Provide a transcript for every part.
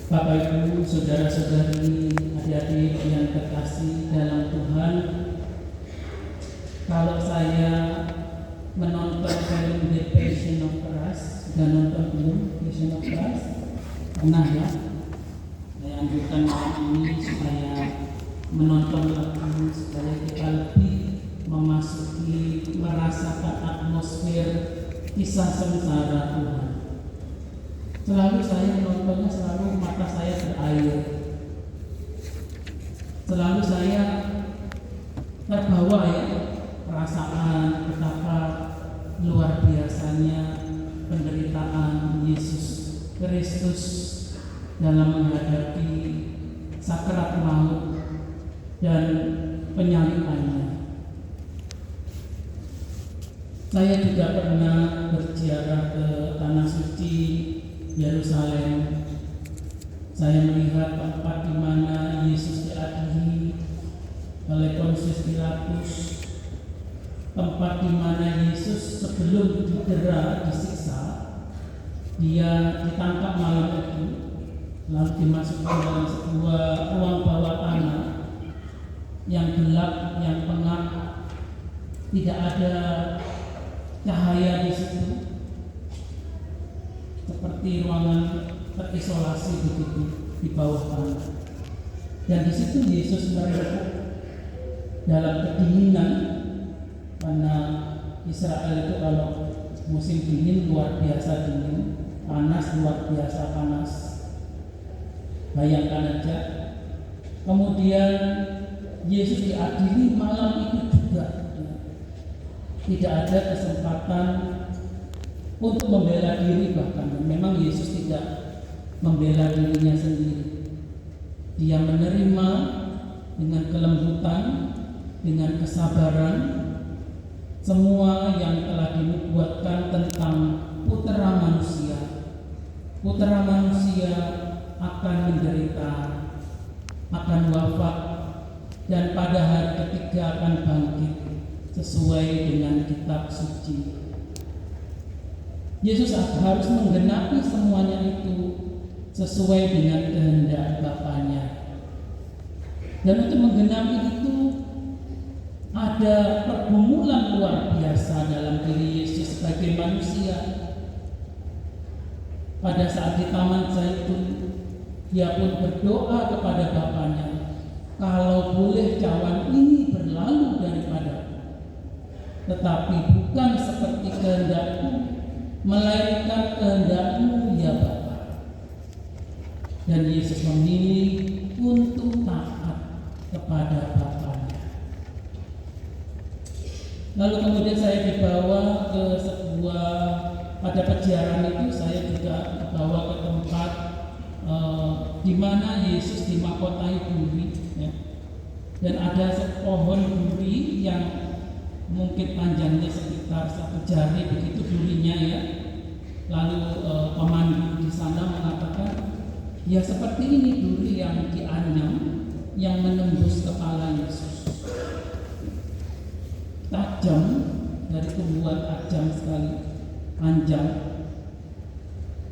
Bapak Ibu, saudara-saudari, adik-adik yang terkasih dalam Tuhan, kalau saya menonton film The Passion of Christ, sudah nonton belum Passion of Christ? Pernah ya? Saya anjurkan malam ini supaya menonton lagi, supaya kita lebih memasuki, merasakan atmosfer kisah sengsara Tuhan. Selalu saya menontonnya, selalu mata saya berair. Selalu saya terbawa ya, perasaan betapa luar biasanya penderitaan Yesus Kristus dalam menghadapi sakaraat maut dan penyalibannya. Saya juga pernah berziarah ke Tanah Suci Yerusalem. Saya melihat tempat di mana Yesus diadili oleh Pontius Pilatus, tempat di mana Yesus sebelum didera, disiksa, dia ditangkap malam itu, lalu dimasukkan dalam sebuah ruang bawah tanah yang gelap, yang pengap, tidak ada cahaya di situ, seperti ruangan terisolasi begitu di bawah tanah. Dan di situ Yesus merengkuh dalam kedinginan, karena Israel itu kalau musim dingin luar biasa dingin, panas luar biasa panas. Bayangkan aja. Kemudian Yesus diadili malam itu juga. Tidak ada kesempatan untuk membela diri, bahkan memang Yesus tidak membela dirinya sendiri. Dia menerima dengan kelembutan, dengan kesabaran semua yang telah dinubuatkan tentang Putra Manusia. Putra Manusia akan menderita, akan wafat, dan pada hari ketiga akan bangkit sesuai dengan kitab suci. Yesus harus menggenapi semuanya itu sesuai dengan kehendak Bapaknya. Dan untuk menggenapi itu ada pergumulan luar biasa dalam diri Yesus sebagai manusia. Pada saat di Taman Zaitun, dia pun berdoa kepada Bapaknya, kalau boleh cawan ini berlalu daripadaku, tetapi bukan seperti kehendakku, melainkan kehendak-Mu ya Bapa. Dan Yesus memilih untuk taat kepada Bapaknya. Lalu kemudian saya dibawa ke sebuah, pada peziarah itu saya juga dibawa ke tempat di mana Yesus dimahkotai duri, ya. Dan ada pohon duri yang mungkin panjangnya sekitar 1 jari begitu durinya ya. Lalu pemandu di sana mengatakan, ya seperti ini duri yang dianyam, yang menembus kepala Yesus. Tajam, dari tumbuhan tajam sekali, panjang.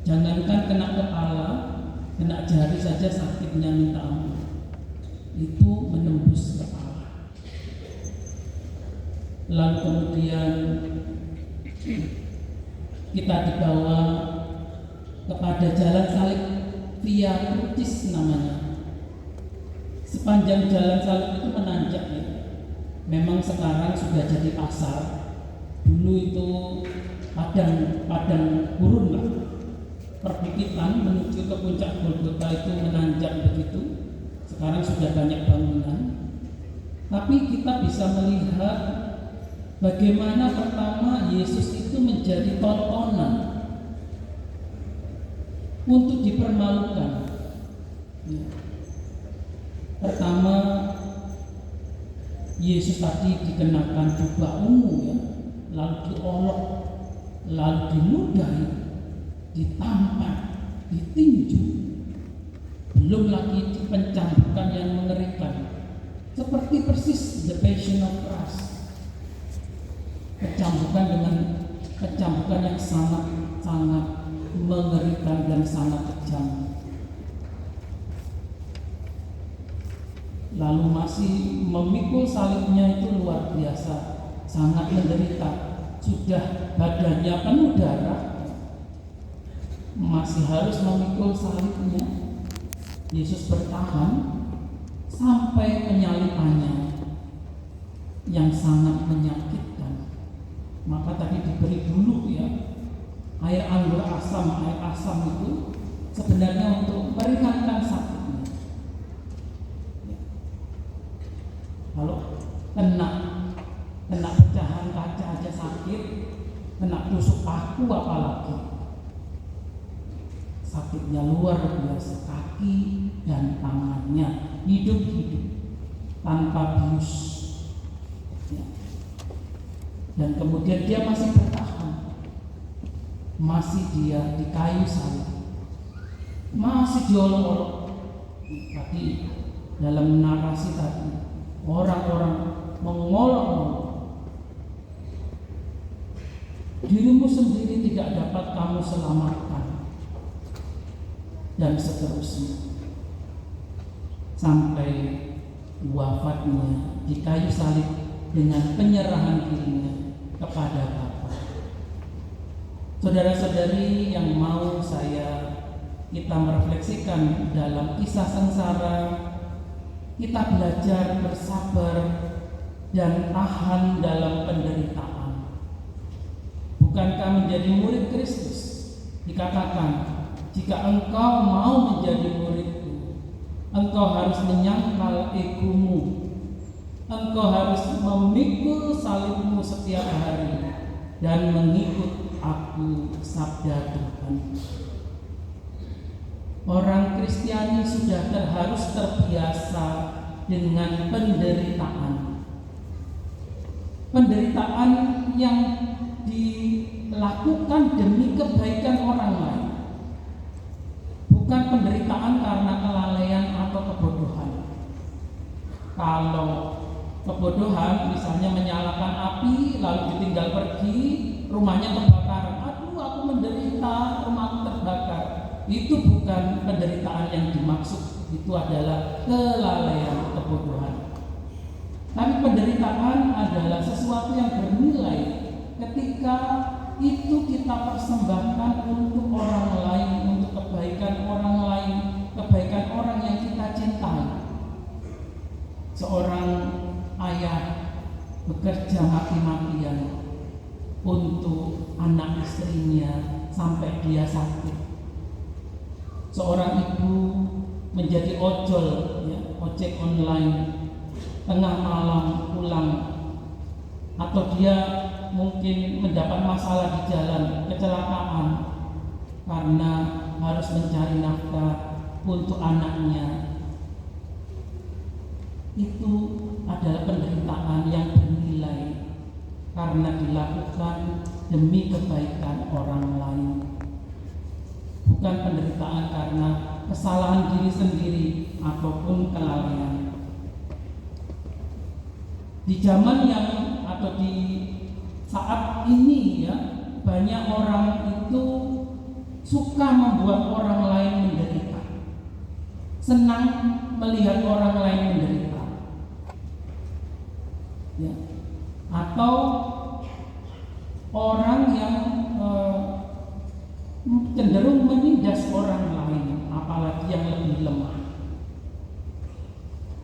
Jangankan kena kepala, kena jari saja sakitnya minta ampun. Itu menembus kepala. Lalu kemudian kita dibawa kepada jalan salib, Via Crucis namanya. Sepanjang jalan salib itu menanjak ya. Memang sekarang sudah jadi pasar. Dulu itu padang gurun lah, perbukitan menuju ke puncak Golgota itu menanjak begitu. Sekarang sudah banyak bangunan. Tapi kita bisa melihat bagaimana pertama Yesus itu menjadi tontonan untuk dipermalukan. Pertama, Yesus tadi dikenakan jubah ungu ya, lalu diolok, lalu diludahi, ditampar, ditinju, belum lagi pencambukan yang mengerikan, seperti persis The Passion of Christ. Kecambukan dengan kecambukan yang sangat mengerikan dan sangat kejam. lalu masih memikul salibnya itu luar biasa, sangat menderita. Sudah badannya penuh darah, masih harus memikul salibnya. Yesus bertahan sampai penyalibannya yang sangat menyakitkan. Maka tadi diberi dulu ya air anggur asam. Air asam itu sebenarnya untuk meringankan sakitnya. Kalau kena pecahan kaca aja sakit, kena tusuk paku apalagi sakitnya luar biasa. Kaki dan tangannya hidup tanpa bius ya. Dan kemudian dia masih bertahan, masih dia di kayu salib, masih diolok-olok. Tadi dalam narasi tadi orang-orang mengolok-olok, dirimu sendiri tidak dapat kamu selamatkan, dan seterusnya, sampai wafatnya di kayu salib dengan penyerahan dirinya kepada Bapa. Saudara-saudari yang mau kita merefleksikan dalam kisah sengsara, kita belajar bersabar dan tahan dalam penderitaan. Bukankah menjadi murid Kristus dikatakan, jika engkau mau menjadi muridku, engkau harus menyangkal egomu, engkau harus memikul salibmu setiap hari dan mengikut aku, sabda Tuhan. Orang Kristiani sudah harus terbiasa dengan penderitaan. Penderitaan yang dilakukan demi kebaikan orang lain. Bukan penderitaan karena kelalaian atau kebodohan. Kalau kebodohan misalnya menyalakan api lalu ditinggal pergi, rumahnya terbakar. Aduh, aku menderita, rumahku terbakar. Itu bukan penderitaan yang dimaksud. Itu adalah kelalaian, kebodohan. Tapi penderitaan adalah sesuatu yang bernilai ketika itu kita persembahkan untuk orang lain, untuk kebaikan orang lain, kebaikan orang yang kita cintai. Seorang ayah bekerja mati-matian untuk anak istrinya sampai dia sakit. Seorang ibu menjadi ojol, ojek online, tengah malam pulang, atau dia mungkin mendapat masalah di jalan, kecelakaan, karena harus mencari nafkah untuk anaknya. Itu adalah penderitaan yang bernilai karena dilakukan demi kebaikan orang lain. Bukan penderitaan karena kesalahan diri sendiri ataupun kelalaian. Di zaman yang atau di saat ini banyak orang itu suka membuat orang lain menderita, senang melihat orang lain menderita, atau orang yang cenderung menindas orang lain, apalagi yang lebih lemah.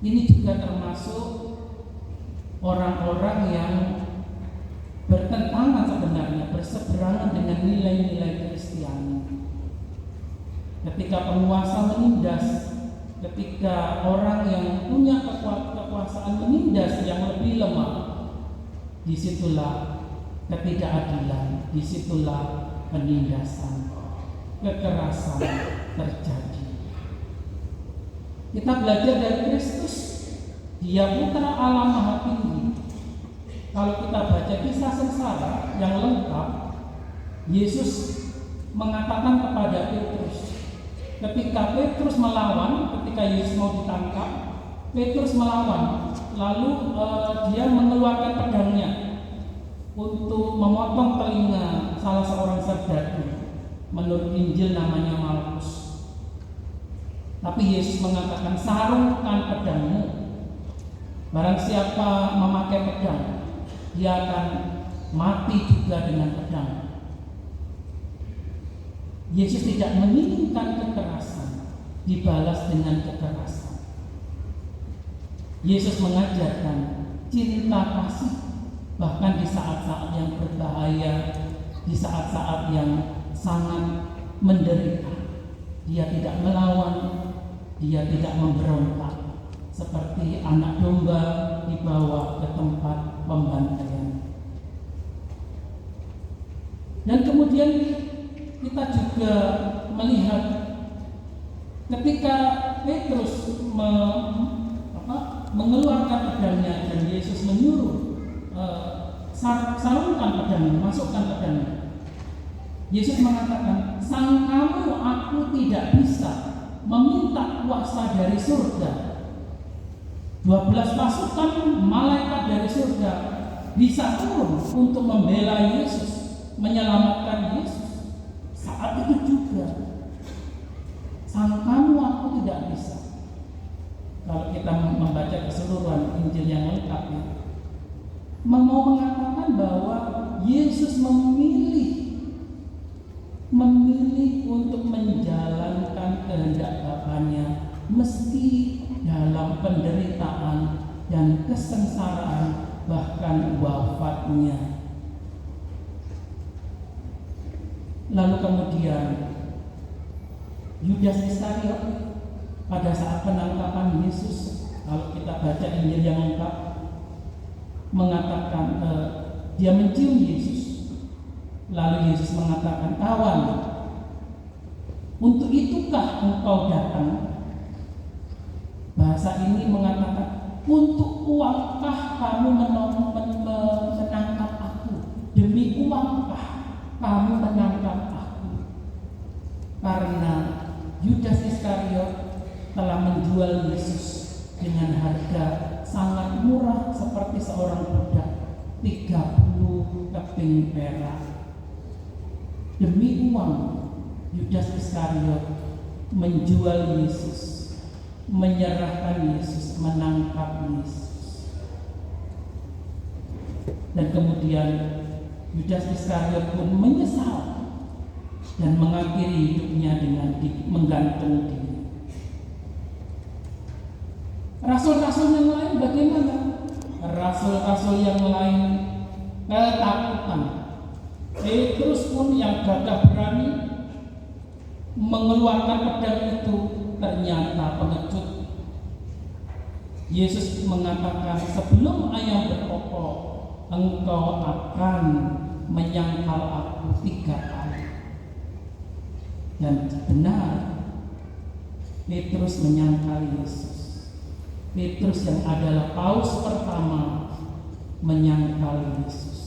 Ini juga termasuk orang-orang yang bertentangan sebenarnya, berseberangan dengan nilai-nilai Kristiani. Ketika penguasa menindas, ketika orang yang punya kekuasaan menindas yang lebih lemah, disitulah ketidakadilan, disitulah penindasan, kekerasan terjadi. Kita belajar dari Kristus, Dia putra Allah Maha Tinggi. Kalau kita baca kisah sengsara yang lengkap, Yesus mengatakan kepada Petrus, ketika Petrus melawan, ketika Yesus mau ditangkap, Petrus melawan, lalu dia mengeluarkan pedangnya untuk memotong telinga salah seorang serdadu. Menurut Injil namanya Markus. Tapi Yesus mengatakan, sarungkan pedangmu, Barang siapa memakai pedang, dia akan mati juga dengan pedang. Yesus tidak menginginkan kekerasan dibalas dengan kekerasan. Yesus mengajarkan cinta kasih bahkan di saat-saat yang berbahaya, di saat-saat yang sangat menderita. Dia tidak melawan, dia tidak memberontak, seperti anak domba dibawa ke tempat pembantaian. Dan kemudian kita juga melihat ketika Petrus mengeluarkan pedangnya dan Yesus menyuruh sarungkan pedangnya, masukkan pedangnya. Yesus mengatakan, sangkamu aku tidak bisa meminta kuasa dari surga. 12 pasukan malaikat dari surga bisa turun untuk membela Yesus, menyelamatkan Yesus. Saat itu juga, sangkamu aku tidak bisa. Kalau kita membaca keseluruhan Injil yang lengkap, mau mengatakan bahwa Yesus memilih untuk menjalankan kehendak Bapaknya meski dalam penderitaan dan kesengsaraan, bahkan wafatnya. Lalu kemudian Yudas Iskariot pada saat penangkapan Yesus, kalau kita baca Injil yang lengkap, mengatakan dia mencium Yesus. Lalu Yesus mengatakan, kawan, untuk itukah engkau datang? Bahasa ini mengatakan, untuk uangkah kamu menangkap aku? Demi uangkah kamu menangkap aku? Karena Yudas Iskariot telah menjual Yesus dengan harga sangat murah seperti seorang budak, 30 keping perak. Demi uang, Yudas Iskariot menjual Yesus, menyerahkan Yesus, menangkap Yesus. Dan kemudian Yudas Iskariot pun menyesal dan mengakhiri hidupnya dengan menggantung diri. Rasul-rasul yang lain bagaimana? Rasul-rasul yang lain ketakutan. Petrus pun yang gagah berani mengeluarkan pedang itu ternyata pengecut. Yesus mengatakan, sebelum ayam berkokok, engkau akan menyangkal aku 3 kali. Dan benar, Petrus menyangkal Yesus. Petrus yang adalah paus pertama menyangkal Yesus.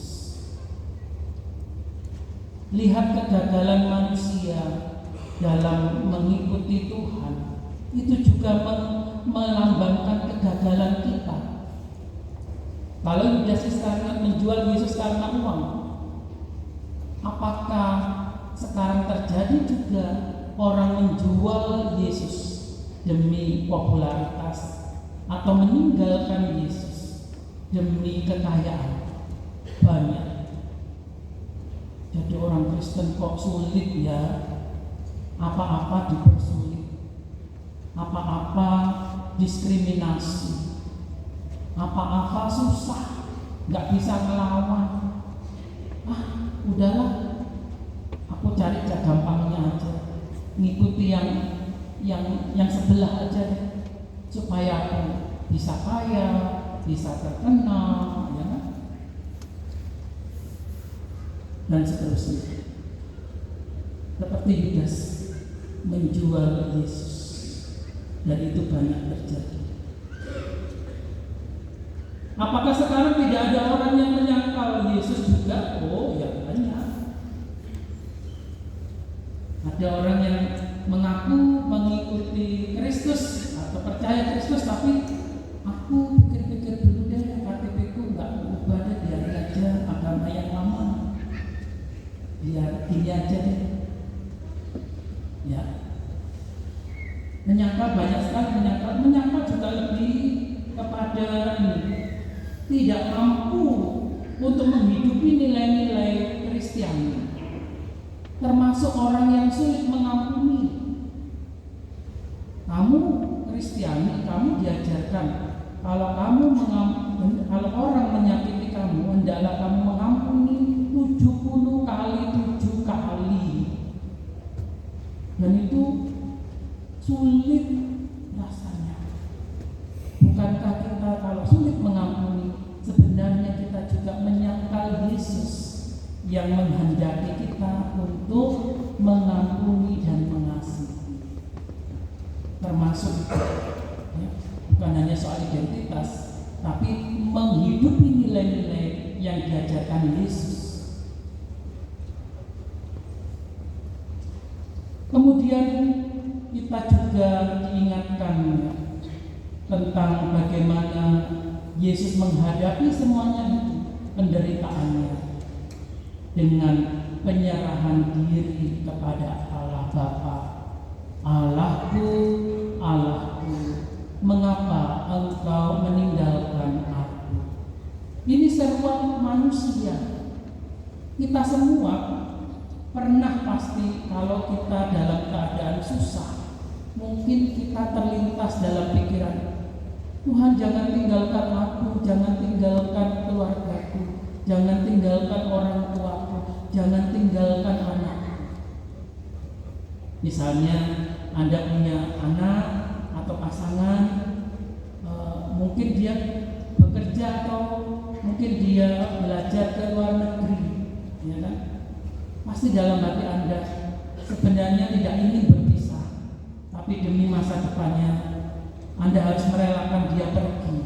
Lihat kegagalan manusia dalam mengikuti Tuhan, itu juga melambangkan kegagalan kita. Kalau Yudas Iskariot menjual Yesus karena uang, apakah sekarang terjadi juga orang menjual Yesus demi popularitas atau meninggalkan Yesus demi kekayaan banyak? Jadi orang Kristen kok sulit ya, apa-apa dipersulit, apa-apa diskriminasi, apa-apa susah, nggak bisa ngelawan. Udahlah, aku cari gampangnya aja, ngikuti yang sebelah aja deh, supaya aku bisa kaya, bisa terkenal, ya kan? Dan seterusnya. Seperti Yudas menjual Yesus, dan itu banyak terjadi. Apakah sekarang tidak ada orang yang menyangkal Yesus juga? Oh ya, banyak. Ada orang yang mengaku mengikuti Kristus atau percaya Kristus, tapi aku pikir-pikir dulu deh, KTP-ku nggak berubah deh, biar aja agama yang lama. Biar gini aja deh. Ya. Menyangkal banyak sekali, menyangkal juga lebih kepada ini, tidak mampu untuk menghidupi nilai-nilai Kristiani, termasuk orang yang sulit mengampuni. Kamu Kristiani, kamu diajarkan kalau orang menyakiti kamu, hendaklah kamu mengampuni 70 kali 7 kali. Dan itu sulit rasanya. Bukankah kita kalau sulit mengampuni, sebenarnya kita juga menyangkal Yesus yang menghendaki kita untuk mengampuni dan mengasihi. Termasuk ya, bukan hanya soal identitas, tapi menghidupi nilai-nilai yang diajarkan Yesus. Kemudian kita juga diingatkan ya, tentang bagaimana Yesus menghadapi semuanya itu, penderitaannya, dengan penyerahan diri kepada Allah Bapa. Allahku, Allahku, mengapa engkau meninggalkan aku? Ini seruan manusia. Kita semua pernah pasti kalau kita dalam keadaan susah, mungkin kita terlintas dalam pikiran, Tuhan jangan tinggalkan aku, jangan tinggalkan keluargaku, jangan tinggalkan orang tuaku, jangan tinggalkan anakku. Misalnya Anda punya anak atau pasangan, mungkin dia bekerja atau mungkin dia belajar ke luar negeri, ya kan? Pasti dalam hati Anda sebenarnya tidak ingin berpisah, tapi demi masa depannya Anda harus merelakan dia pergi.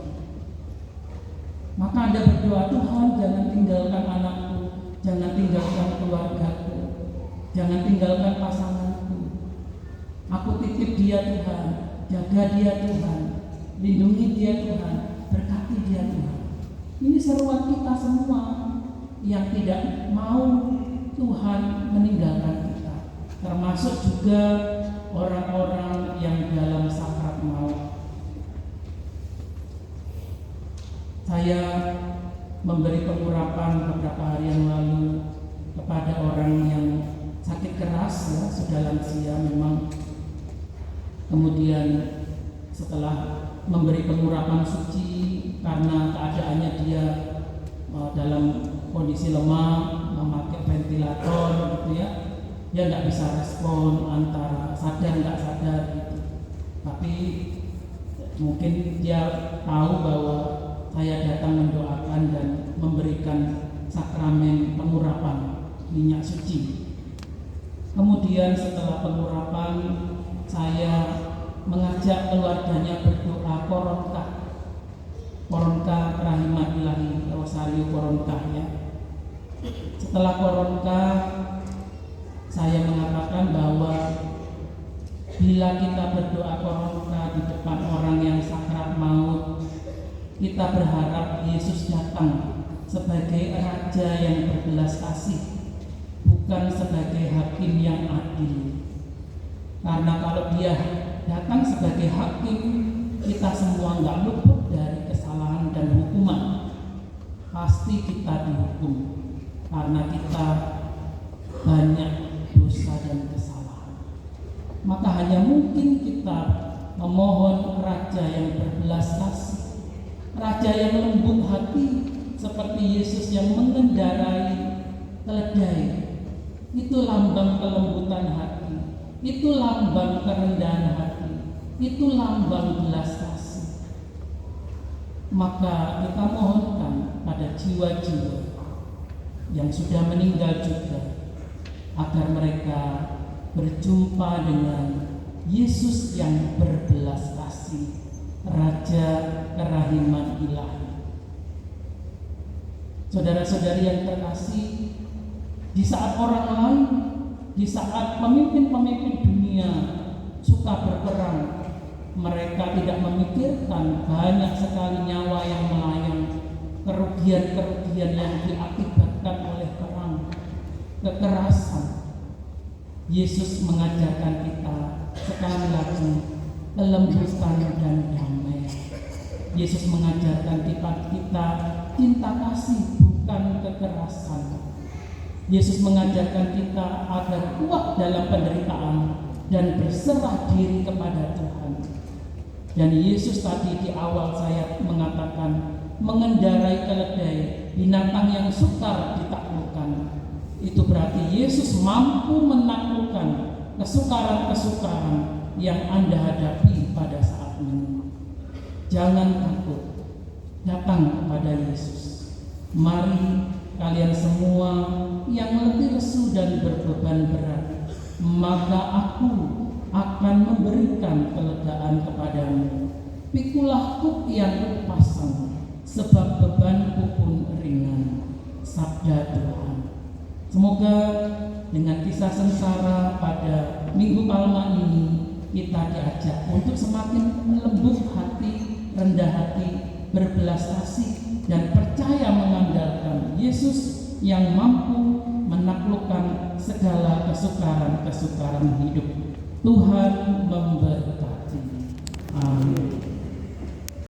Maka Anda berdoa, Tuhan jangan tinggalkan anakku, jangan tinggalkan keluargaku, jangan tinggalkan pasanganku. Aku titip dia Tuhan, jaga dia Tuhan, lindungi dia Tuhan, berkati dia Tuhan. Ini seruan kita semua yang tidak mau Tuhan meninggalkan kita, termasuk juga orang-orang yang dalam sakrat maut. Saya memberi pengurapan beberapa hari yang lalu kepada orang yang sakit keras, ya, sudah lansia memang. Kemudian setelah memberi pengurapan suci karena keadaannya dia dalam kondisi lemah, memakai ventilator gitu ya, dia nggak bisa respon antara sadar nggak sadar gitu. Tapi mungkin dia tahu bahwa saya datang mendoakan dan memberikan sakramen pengurapan minyak suci. Kemudian setelah pengurapan, saya mengajak keluarganya berdoa Koronka Rahimah Ilahi Rosario Koronka, ya. Setelah Koronka, saya mengatakan bahwa bila kita berdoa Koronka di depan orang yang sakrat maut, kita berharap Yesus datang sebagai Raja yang berbelas kasih, bukan sebagai hakim yang adil. Karena kalau dia datang sebagai hakim, kita semua nggak luput dari kesalahan dan hukuman. Pasti kita dihukum karena kita banyak dosa dan kesalahan. Maka hanya mungkin kita memohon Raja yang berbelas kasih, Raja yang lembut hati, seperti Yesus yang mengendarai keledai. Itu lambang kelembutan hati. Itu lambang kerendahan hati, itu lambang belas kasih. Maka kita mohonkan pada jiwa-jiwa yang sudah meninggal juga, agar mereka berjumpa dengan Yesus yang berbelas kasih, Raja kerahiman ilahi. Saudara-saudari yang terkasih, di saat orang lain, di saat pemimpin-pemimpin dunia suka berperang, mereka tidak memikirkan banyak sekali nyawa yang melayang, kerugian-kerugian yang diakibatkan oleh perang, kekerasan. Yesus mengajarkan kita sekali lagi kelembutan dan damai. Yesus mengajarkan kita cinta kasih, bukan kekerasan. Yesus mengajarkan kita agar kuat dalam penderitaan dan berserah diri kepada Tuhan. Dan Yesus tadi di awal saya mengatakan, mengendarai keledai, binatang yang sukar ditaklukkan. Itu berarti Yesus mampu menaklukkan kesukaran-kesukaran yang Anda hadapi pada saat ini. Jangan takut, datang kepada Yesus. Mari kalian semua yang letih lesu dan berbeban berat, maka aku akan memberikan kelegaan kepadamu. Pikulah kuk yang kupasang, sebab bebanku pun ringan. Sabda Tuhan. Semoga dengan kisah sengsara pada Minggu Palma ini kita diajak untuk semakin lembut hati, rendah hati, berbelas kasih, dan percaya mengandalkan Yesus yang mampu menaklukkan segala kesukaran-kesukaran hidup. Tuhan memberkati. Amin.